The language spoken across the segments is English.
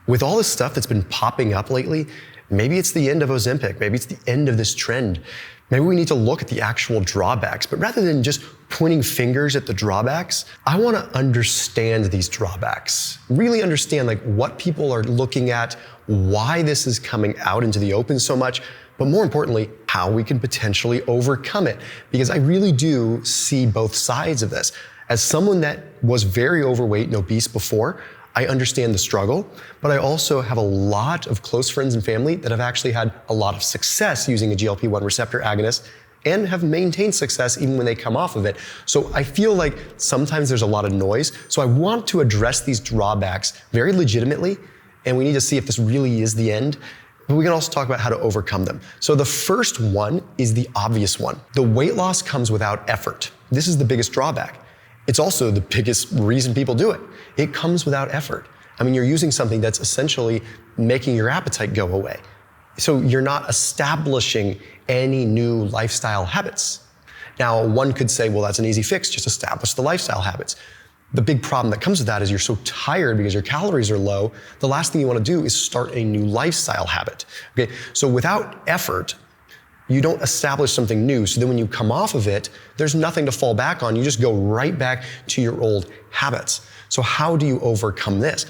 With all this stuff that's been popping up lately, maybe it's the end of Ozempic, maybe it's the end of this trend. Maybe we need to look at the actual drawbacks, but rather than just pointing fingers at the drawbacks, I want to understand these drawbacks. Really understand what people are looking at, why this is coming out into the open so much, but more importantly, how we can potentially overcome it. Because I really do see both sides of this. As someone that was very overweight and obese before, I understand the struggle, but I also have a lot of close friends and family that have actually had a lot of success using a GLP-1 receptor agonist and have maintained success even when they come off of it. So I feel like sometimes there's a lot of noise. So I want to address these drawbacks very legitimately, and we need to see if this really is the end. But we can also talk about how to overcome them. So the first one is the obvious one. The weight loss comes without effort. This is the biggest drawback. It's also the biggest reason people do it. It comes without effort. I mean, you're using something that's essentially making your appetite go away. So you're not establishing any new lifestyle habits. Now, one could say, well, that's an easy fix, just establish the lifestyle habits. The big problem that comes with that is you're so tired because your calories are low, the last thing you want to do is start a new lifestyle habit. Okay, so without effort, you don't establish something new. So then when you come off of it, there's nothing to fall back on. You just go right back to your old habits. So how do you overcome this?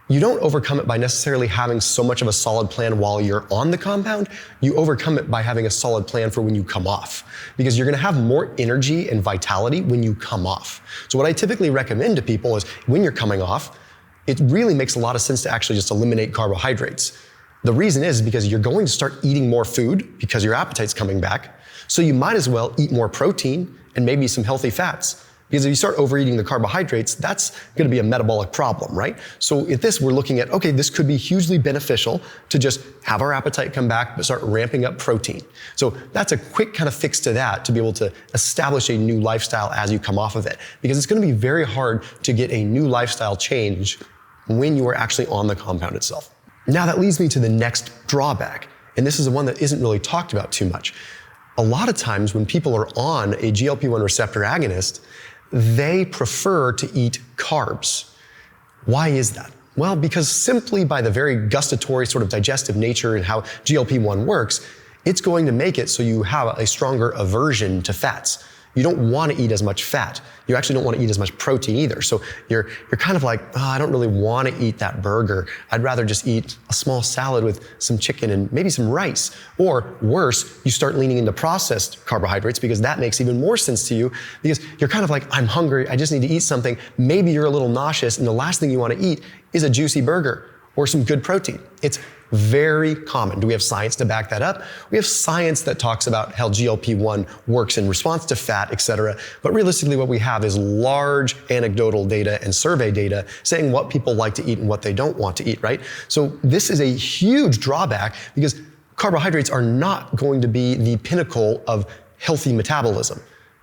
You don't overcome it by necessarily having so much of a solid plan while you're on the compound. You overcome it by having a solid plan for when you come off, because you're going to have more energy and vitality when you come off. So what I typically recommend to people is when you're coming off, it really makes a lot of sense to actually just eliminate carbohydrates. The reason is because you're going to start eating more food because your appetite's coming back. So you might as well eat more protein and maybe some healthy fats. Because if you start overeating the carbohydrates, that's going to be a metabolic problem, right? So at this, we're looking at, okay, this could be hugely beneficial to just have our appetite come back, but start ramping up protein. So that's a quick kind of fix to that, to be able to establish a new lifestyle as you come off of it. Because it's going to be very hard to get a new lifestyle change when you are actually on the compound itself. Now that leads me to the next drawback, and this is the one that isn't really talked about too much. A lot of times when people are on a GLP-1 receptor agonist, they prefer to eat carbs. Why is that? Well, because simply by the very gustatory sort of digestive nature and how GLP-1 works, it's going to make it so you have a stronger aversion to fats. You don't want to eat as much fat. You actually don't want to eat as much protein either. So you're kind of like, oh, I don't really want to eat that burger. I'd rather just eat a small salad with some chicken and maybe some rice. Or worse, you start leaning into processed carbohydrates because that makes even more sense to you, because you're kind of like, I'm hungry, I just need to eat something. Maybe you're a little nauseous and the last thing you want to eat is a juicy burger or some good protein. It's very common. Do we have science to back that up? We have science that talks about how GLP-1 works in response to fat, et cetera. But realistically, what we have is large anecdotal data and survey data saying what people like to eat and what they don't want to eat, right? So this is a huge drawback because carbohydrates are not going to be the pinnacle of healthy metabolism.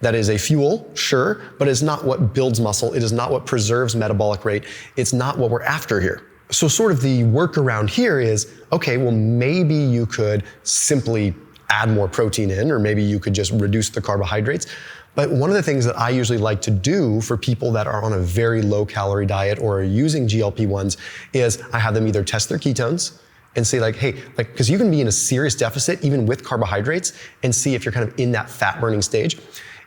That is a fuel, sure, but it's not what builds muscle. It is not what preserves metabolic rate. It's not what we're after here. So sort of the workaround here is, okay, well, maybe you could simply add more protein in, or maybe you could just reduce the carbohydrates. But one of the things that I usually like to do for people that are on a very low calorie diet or are using GLP-1s is I have them either test their ketones and say hey, because you can be in a serious deficit even with carbohydrates and see if you're kind of in that fat burning stage.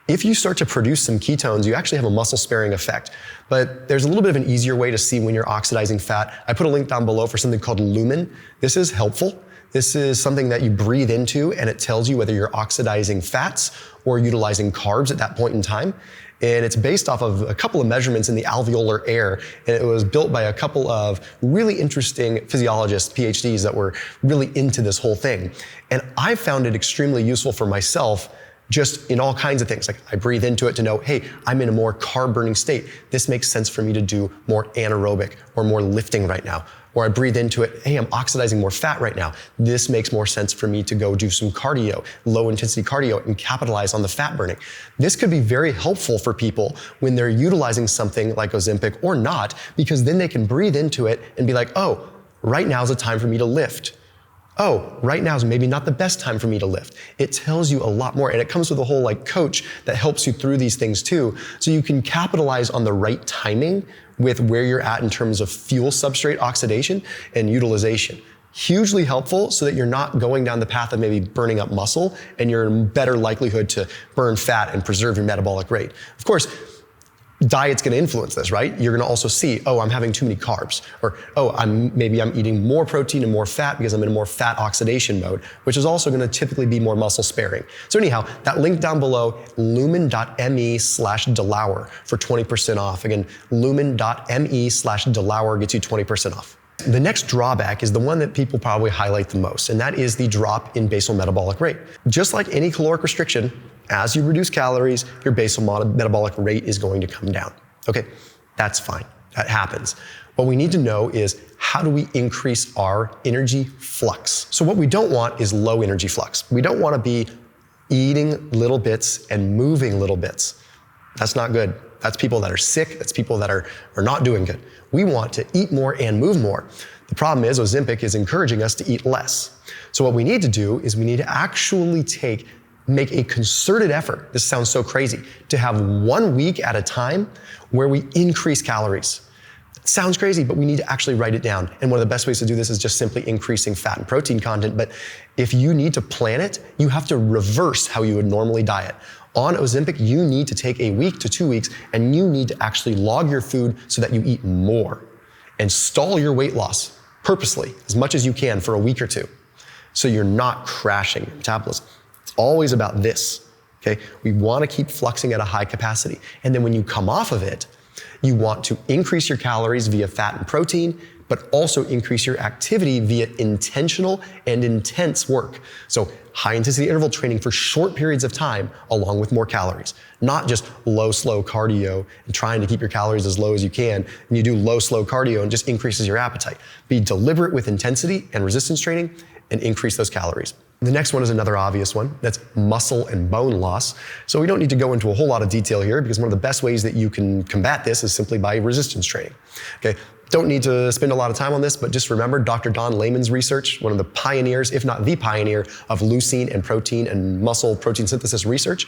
If you start to produce some ketones, you actually have a muscle sparing effect. But there's a little bit of an easier way to see when you're oxidizing fat. I put a link down below for something called Lumen. This is helpful. This is something that you breathe into and it tells you whether you're oxidizing fats or utilizing carbs at that point in time. And it's based off of a couple of measurements in the alveolar air. And it was built by a couple of really interesting physiologists, PhDs, that were really into this whole thing. And I found it extremely useful for myself, just in all kinds of things. I breathe into it to know, hey, I'm in a more carb burning state. This makes sense for me to do more anaerobic or more lifting right now. Or I breathe into it, hey, I'm oxidizing more fat right now. This makes more sense for me to go do some cardio, low intensity cardio, and capitalize on the fat burning. This could be very helpful for people when they're utilizing something like Ozempic or not, because then they can breathe into it and be like, oh, right now is a time for me to lift. oh, right now is maybe not the best time for me to lift. It tells you a lot more, and it comes with a whole coach that helps you through these things too, so you can capitalize on the right timing with where you're at in terms of fuel substrate oxidation and utilization. Hugely helpful so that you're not going down the path of maybe burning up muscle and you're in better likelihood to burn fat and preserve your metabolic rate. Of course, diet's gonna influence this, right? You're gonna also see, oh, I'm having too many carbs, or oh, maybe I'm eating more protein and more fat because I'm in a more fat oxidation mode, which is also gonna typically be more muscle sparing. So anyhow, that link down below, lumen.me/DeLauer for 20% off. Again, lumen.me/DeLauer gets you 20% off. The next drawback is the one that people probably highlight the most, and that is the drop in basal metabolic rate. Just like any caloric restriction, as you reduce calories, your basal metabolic rate is going to come down. Okay, that's fine. That happens. What we need to know is, how do we increase our energy flux? So what we don't want is low energy flux. We don't want to be eating little bits and moving little bits. That's not good. That's people that are sick. That's people that are not doing good. We want to eat more and move more. The problem is Ozempic is encouraging us to eat less. So what we need to do is we need to actually make a concerted effort, this sounds so crazy, to have 1 week at a time where we increase calories. It sounds crazy, but we need to actually write it down. And one of the best ways to do this is just simply increasing fat and protein content. But if you need to plan it, you have to reverse how you would normally diet. On Ozempic, you need to take a week to 2 weeks, and you need to actually log your food so that you eat more and stall your weight loss purposely as much as you can for a week or two, so you're not crashing your metabolism. It's always about this, okay? We want to keep fluxing at a high capacity. And then when you come off of it, you want to increase your calories via fat and protein, but also increase your activity via intentional and intense work. So high intensity interval training for short periods of time along with more calories, not just low, slow cardio and trying to keep your calories as low as you can. And you do low, slow cardio and just increases your appetite. Be deliberate with intensity and resistance training and increase those calories. The next one is another obvious one. That's muscle and bone loss. So we don't need to go into a whole lot of detail here, because one of the best ways that you can combat this is simply by resistance training. Okay, don't need to spend a lot of time on this, but just remember Dr. Don Lehman's research, one of the pioneers, if not the pioneer, of leucine and protein and muscle protein synthesis research.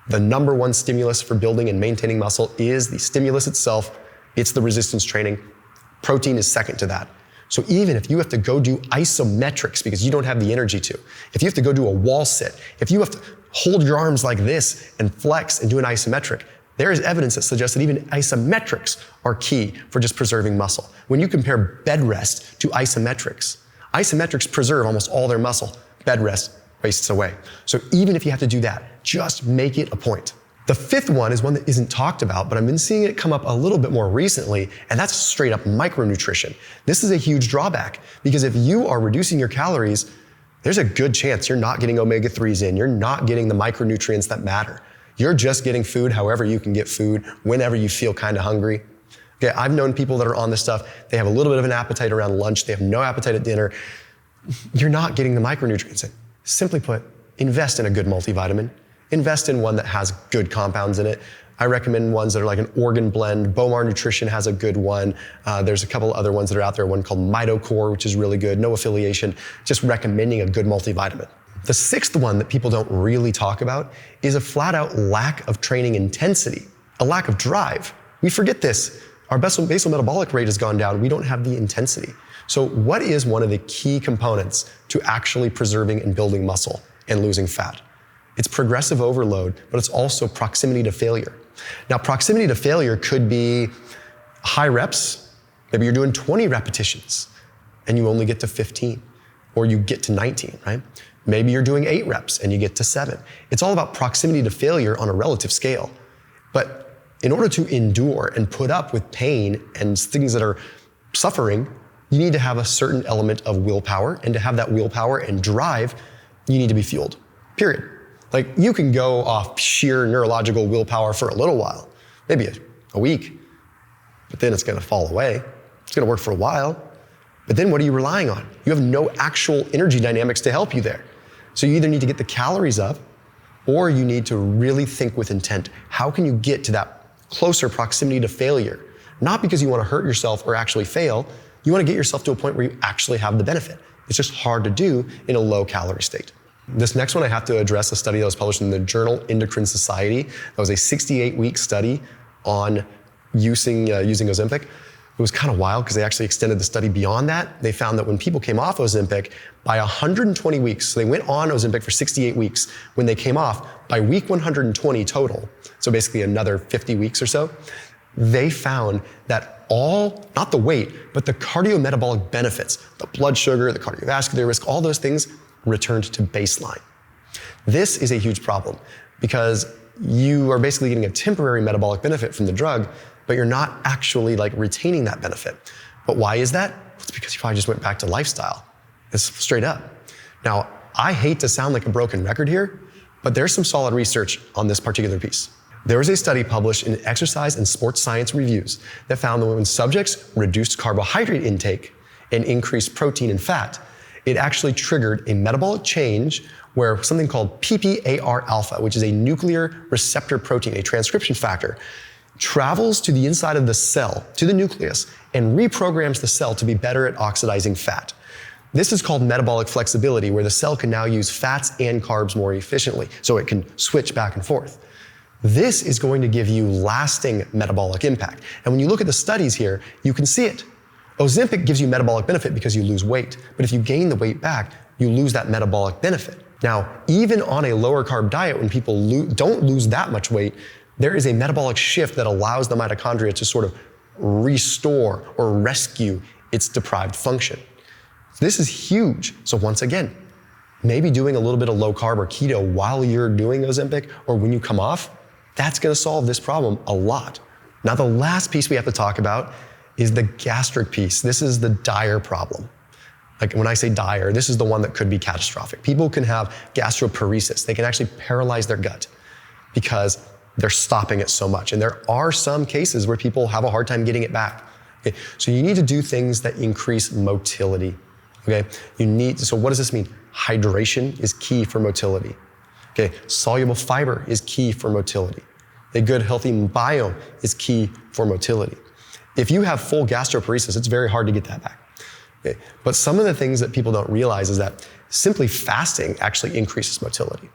The number one stimulus for building and maintaining muscle is the stimulus itself. It's the resistance training. Protein is second to that. So even if you have to go do isometrics because you don't have the energy to, if you have to go do a wall sit, if you have to hold your arms like this and flex and do an isometric, there is evidence that suggests that even isometrics are key for just preserving muscle. When you compare bed rest to isometrics, isometrics preserve almost all their muscle. Bed rest wastes away. So even if you have to do that, just make it a point. The fifth one is one that isn't talked about, but I've been seeing it come up a little bit more recently, and that's straight up micronutrition. This is a huge drawback, because if you are reducing your calories, there's a good chance you're not getting omega-3s in, you're not getting the micronutrients that matter. You're just getting food however you can get food, whenever you feel kind of hungry. Okay, I've known people that are on this stuff, they have a little bit of an appetite around lunch, they have no appetite at dinner. You're not getting the micronutrients in. Simply put, invest in a good multivitamin. Invest in one that has good compounds in it. I recommend ones that are like an organ blend. Bomar Nutrition has a good one. There's a couple other ones that are out there, one called MitoCore, which is really good, no affiliation, just recommending a good multivitamin. The sixth one that people don't really talk about is a flat out lack of training intensity, a lack of drive. We forget this. Our basal metabolic rate has gone down. We don't have the intensity. So what is one of the key components to actually preserving and building muscle and losing fat? It's progressive overload, but it's also proximity to failure. Now, proximity to failure could be high reps. Maybe you're doing 20 repetitions and you only get to 15, or you get to 19, right? Maybe you're doing 8 reps and you get to 7. It's all about proximity to failure on a relative scale. But in order to endure and put up with pain and things that are suffering, you need to have a certain element of willpower, and to have that willpower and drive, you need to be fueled, period. Like, you can go off sheer neurological willpower for a little while, maybe a week, but then it's gonna fall away. It's gonna work for a while, but then what are you relying on? You have no actual energy dynamics to help you there. So you either need to get the calories up, or you need to really think with intent. How can you get to that closer proximity to failure? Not because you wanna hurt yourself or actually fail, you wanna get yourself to a point where you actually have the benefit. It's just hard to do in a low calorie state. This next one I have to address a study that was published in the journal Endocrine Society. That was a 68-week study on using Ozempic. It was kind of wild because they actually extended the study beyond that. They found that when people came off Ozempic, by 120 weeks, so they went on Ozempic for 68 weeks. When they came off, by week 120 total, so basically another 50 weeks or so, they found that all, not the weight, but the cardiometabolic benefits, the blood sugar, the cardiovascular risk, all those things returned to baseline. This is a huge problem because you are basically getting a temporary metabolic benefit from the drug, but you're not actually like retaining that benefit. But why is that? It's because you probably just went back to lifestyle. It's straight up. Now, I hate to sound like a broken record here, but there's some solid research on this particular piece. There was a study published in Exercise and Sports Science Reviews that found that when subjects reduced carbohydrate intake and increased protein and fat, it actually triggered a metabolic change where something called PPAR alpha, which is a nuclear receptor protein, a transcription factor, travels to the inside of the cell, to the nucleus, and reprograms the cell to be better at oxidizing fat. This is called metabolic flexibility, where the cell can now use fats and carbs more efficiently, so it can switch back and forth. This is going to give you lasting metabolic impact. And when you look at the studies here, you can see it. Ozempic gives you metabolic benefit because you lose weight, but if you gain the weight back, you lose that metabolic benefit. Now, even on a lower carb diet, when people don't lose that much weight, there is a metabolic shift that allows the mitochondria to sort of restore or rescue its deprived function. This is huge. So once again, maybe doing a little bit of low carb or keto while you're doing Ozempic or when you come off, that's gonna solve this problem a lot. Now, the last piece we have to talk about is the gastric piece. This is the dire problem. Like when I say dire, this is the one that could be catastrophic. People can have gastroparesis. They can actually paralyze their gut because they're stopping it so much. And there are some cases where people have a hard time getting it back. Okay? So you need to do things that increase motility. Okay? So what does this mean? Hydration is key for motility. Okay? Soluble fiber is key for motility. A good healthy biome is key for motility. If you have full gastroparesis, it's very hard to get that back. Okay? But some of the things that people don't realize is that simply fasting actually increases motility.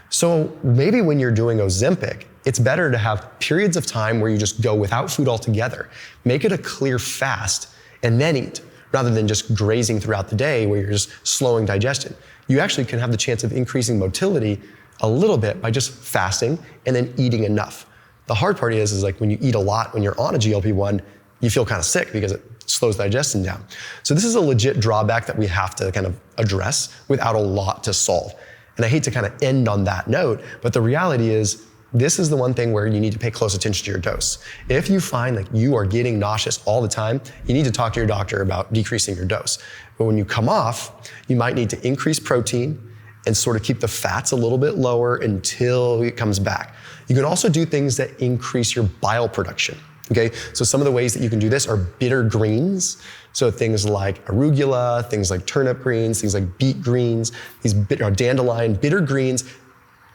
So maybe when you're doing Ozempic, it's better to have periods of time where you just go without food altogether. Make it a clear fast and then eat, rather than just grazing throughout the day where you're just slowing digestion. You actually can have the chance of increasing motility a little bit by just fasting and then eating enough. The hard part is like when you eat a lot, when you're on a GLP-1, you feel kind of sick because it slows digestion down. So this is a legit drawback that we have to kind of address without a lot to solve. And I hate to kind of end on that note, but the reality is this is the one thing where you need to pay close attention to your dose. If you find that you are getting nauseous all the time, you need to talk to your doctor about decreasing your dose. But when you come off, you might need to increase protein and sort of keep the fats a little bit lower until it comes back. You can also do things that increase your bile production. Okay, so some of the ways that you can do this are bitter greens. So things like arugula, things like turnip greens, things like beet greens, these dandelion, bitter greens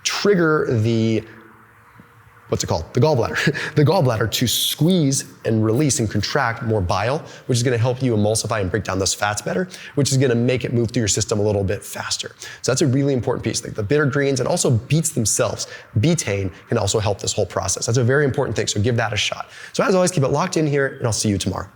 trigger the gallbladder. The gallbladder to squeeze and release and contract more bile, which is gonna help you emulsify and break down those fats better, which is gonna make it move through your system a little bit faster. So that's a really important piece, like the bitter greens and also beets themselves. Betaine can also help this whole process. That's a very important thing, so give that a shot. So as always, keep it locked in here and I'll see you tomorrow.